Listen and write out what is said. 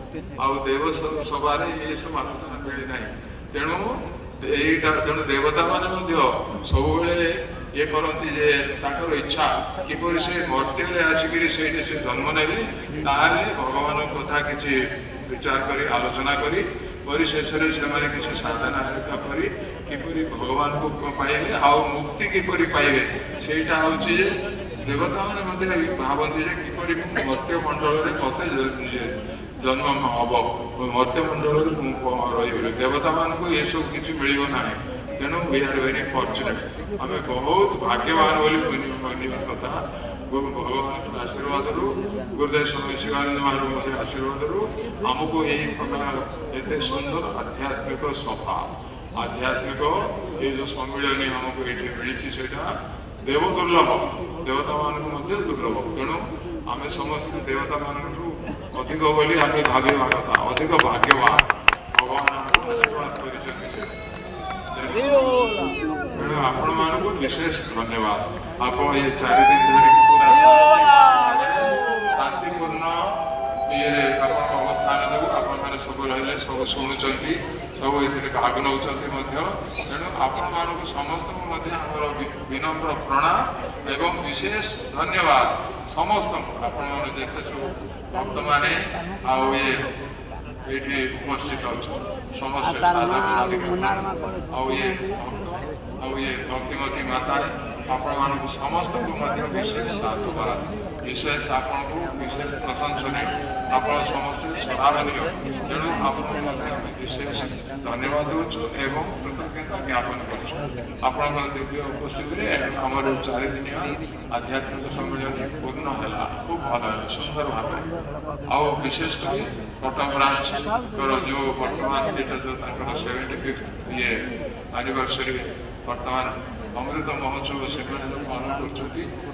देव सभार ये सब आलोचना मिले ना तेणु यहीटा तेणु देवता मैंने सब ये करती जे ताकर इच्छा किपर से मर्त्य आसिक से जन्म ने भगवान कथा कि विचार करी आलोचना करी परिशेष से किसी साधना करी किपरि भगवान को पाइबे आउ मुक्ति किपरि पाइबे सेटा होची जे देवता मैंने भावती जे किपरि मर्त्य मंडल में मत जन्म हम मर्त्य मंडल रही देवता मान को ये सब किसी मिल ना तेणु वी आर वेरी फॉर्चुनेट आम बहुत भाग्यवान बोली कथा भगवान आशीर्वाद गुरुदेव स्वामी शिवानंद महाराज आशीर्वाद आमको यही प्रकार एत सुंदर आध्यात्मिक सभा आध्यात्मिक ये जो सम्मिलन आमको ये मिली से देव दुर्लभ देवता मान दुर्लभ तेणु आम समस्त देवता मान अधिक बोली आम भाविया कथा अधिक भाग्यवान भगवान आमको आशीर्वाद कर आपण मान को विशेष धन्यवाद आप ये 4 दिन धरिक पूरा शांतिपूर्ण ये अवस्थान जो आपण सब रही सब शुणुंट सब ये भाग नौ तेणु आपण मान समस्त विनम्र प्रणाम एवं विशेष धन्यवाद समस्त आपण जिते सब भक्त मैंने ये उपस्थित समस्त साधक साधिका ये भक्तिमती माता आपण समस्त को विशेष साधुवाद विशेष आपन को विशेष प्रशंसनीय आप समस्त सराहनीय तेणु आप विशेष धन्यवाद दूँ एवं कृतज्ञता ज्ञापन कर दिव्य उपस्थिति आमर 4 दिनिया आध्यात्मिक सम्मेलन पूर्ण है खूब भल सुंदर भाव आउ विशेषकर कटक ब्रांच जो बर्तमान जो 75th ये एनिवर्सरी बर्तमान अमृत महोत्सव से पालन कर